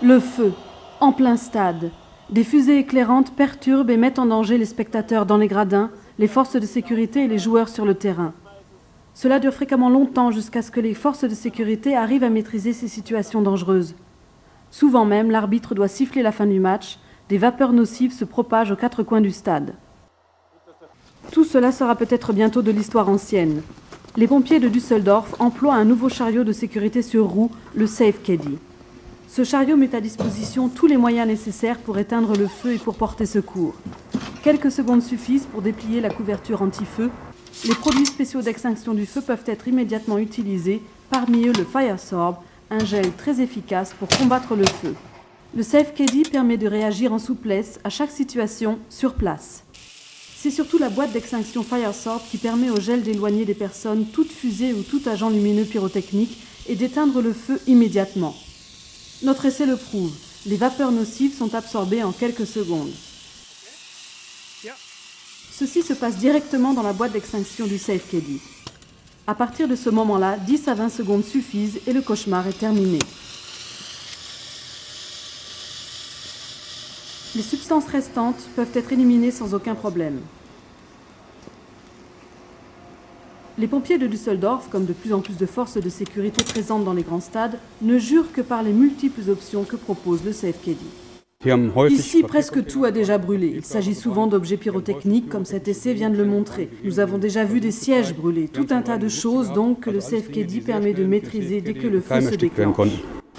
Le feu, en plein stade. Des fusées éclairantes perturbent et mettent en danger les spectateurs dans les gradins, les forces de sécurité et les joueurs sur le terrain. Cela dure fréquemment longtemps jusqu'à ce que les forces de sécurité arrivent à maîtriser ces situations dangereuses. Souvent même, l'arbitre doit siffler la fin du match. Des vapeurs nocives se propagent aux quatre coins du stade. Tout cela sera peut-être bientôt de l'histoire ancienne. Les pompiers de Düsseldorf emploient un nouveau chariot de sécurité sur roues, le Safe Caddy. Ce chariot met à disposition tous les moyens nécessaires pour éteindre le feu et pour porter secours. Quelques secondes suffisent pour déplier la couverture anti-feu. Les produits spéciaux d'extinction du feu peuvent être immédiatement utilisés, parmi eux le Firesorb, un gel très efficace pour combattre le feu. Le Safe Caddy permet de réagir en souplesse à chaque situation sur place. C'est surtout la boîte d'extinction Firesorb qui permet au gel d'éloigner des personnes, toute fusée ou tout agent lumineux pyrotechnique et d'éteindre le feu immédiatement. Notre essai le prouve, les vapeurs nocives sont absorbées en quelques secondes. Ceci se passe directement dans la boîte d'extinction du Safe Caddy. À partir de ce moment-là, 10 à 20 secondes suffisent et le cauchemar est terminé. Les substances restantes peuvent être éliminées sans aucun problème. Les pompiers de Düsseldorf, comme de plus en plus de forces de sécurité présentes dans les grands stades, ne jurent que par les multiples options que propose le Safe Caddy. Ici, presque tout a déjà brûlé. Il s'agit souvent d'objets pyrotechniques, comme cet essai vient de le montrer. Nous avons déjà vu des sièges brûlés, tout un tas de choses donc que le Safe Caddy permet de maîtriser dès que le feu se déclenche.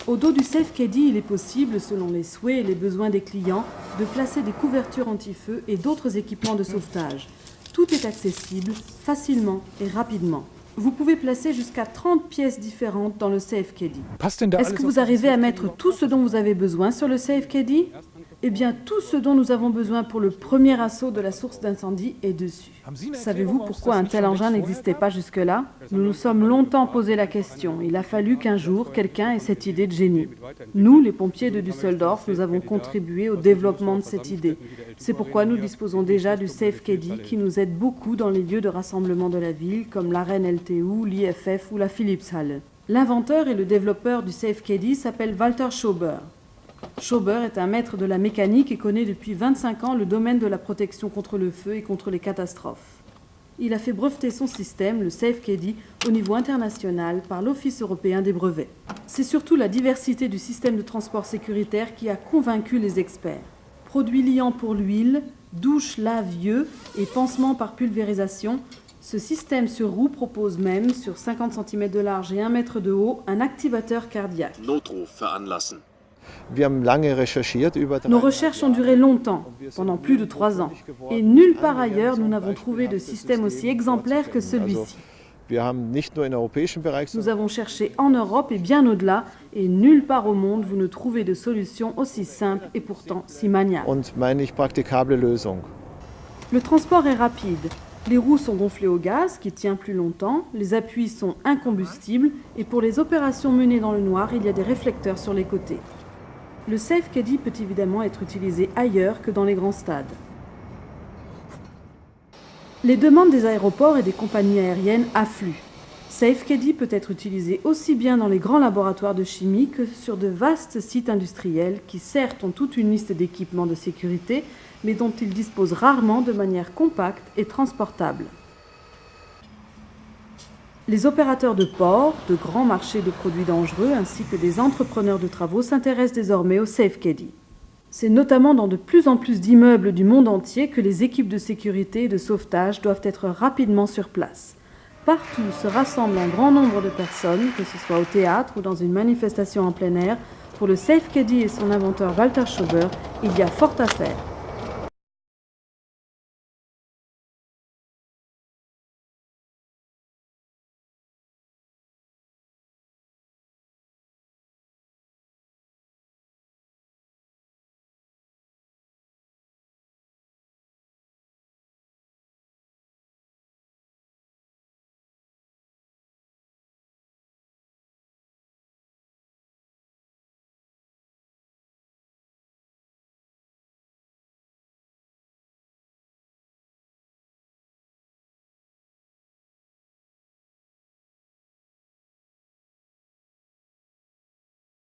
Au dos du Safe Caddy, il est possible, selon les souhaits et les besoins des clients, de placer des couvertures anti-feu et d'autres équipements de sauvetage. Tout est accessible, facilement et rapidement. Vous pouvez placer jusqu'à 30 pièces différentes dans le Safe Caddy. Est-ce que vous arrivez à mettre tout ce dont vous avez besoin sur le Safe Caddy ? Eh bien, tout ce dont nous avons besoin pour le premier assaut de la source d'incendie est dessus. Savez-vous pourquoi un tel engin n'existait pas jusque-là ? Nous nous sommes longtemps posé la question. Il a fallu qu'un jour, quelqu'un ait cette idée de génie. Nous, les pompiers de Düsseldorf, nous avons contribué au développement de cette idée. C'est pourquoi nous disposons déjà du Safe Caddy qui nous aide beaucoup dans les lieux de rassemblement de la ville, comme l'arène LTU, l'IFF ou la Philipshalle. L'inventeur et le développeur du Safe Caddy s'appelle Walter Schober. Schober est un maître de la mécanique et connaît depuis 25 ans le domaine de la protection contre le feu et contre les catastrophes. Il a fait breveter son système, le Safe Caddy, au niveau international par l'Office européen des brevets. C'est surtout la diversité du système de transport sécuritaire qui a convaincu les experts. Produits liants pour l'huile, douche lave-yeux et pansement par pulvérisation, ce système sur roue propose même, sur 50 cm de large et 1 mètre de haut, un activateur cardiaque. Notruf veranlassen. Nos recherches ont duré longtemps, pendant plus de 3 ans, et nulle part ailleurs nous n'avons trouvé de système aussi exemplaire que celui-ci. Nous avons cherché en Europe et bien au-delà, et nulle part au monde vous ne trouvez de solution aussi simple et pourtant si maniable. Le transport est rapide. Les roues sont gonflées au gaz, qui tient plus longtemps, les appuis sont incombustibles, et pour les opérations menées dans le noir, il y a des réflecteurs sur les côtés. Le Safe Caddy peut évidemment être utilisé ailleurs que dans les grands stades. Les demandes des aéroports et des compagnies aériennes affluent. Safe Caddy peut être utilisé aussi bien dans les grands laboratoires de chimie que sur de vastes sites industriels qui certes ont toute une liste d'équipements de sécurité, mais dont ils disposent rarement de manière compacte et transportable. Les opérateurs de ports, de grands marchés de produits dangereux ainsi que des entrepreneurs de travaux s'intéressent désormais au Safe Caddy. C'est notamment dans de plus en plus d'immeubles du monde entier que les équipes de sécurité et de sauvetage doivent être rapidement sur place. Partout se rassemble un grand nombre de personnes, que ce soit au théâtre ou dans une manifestation en plein air. Pour le Safe Caddy et son inventeur Walter Schober, il y a fort à faire.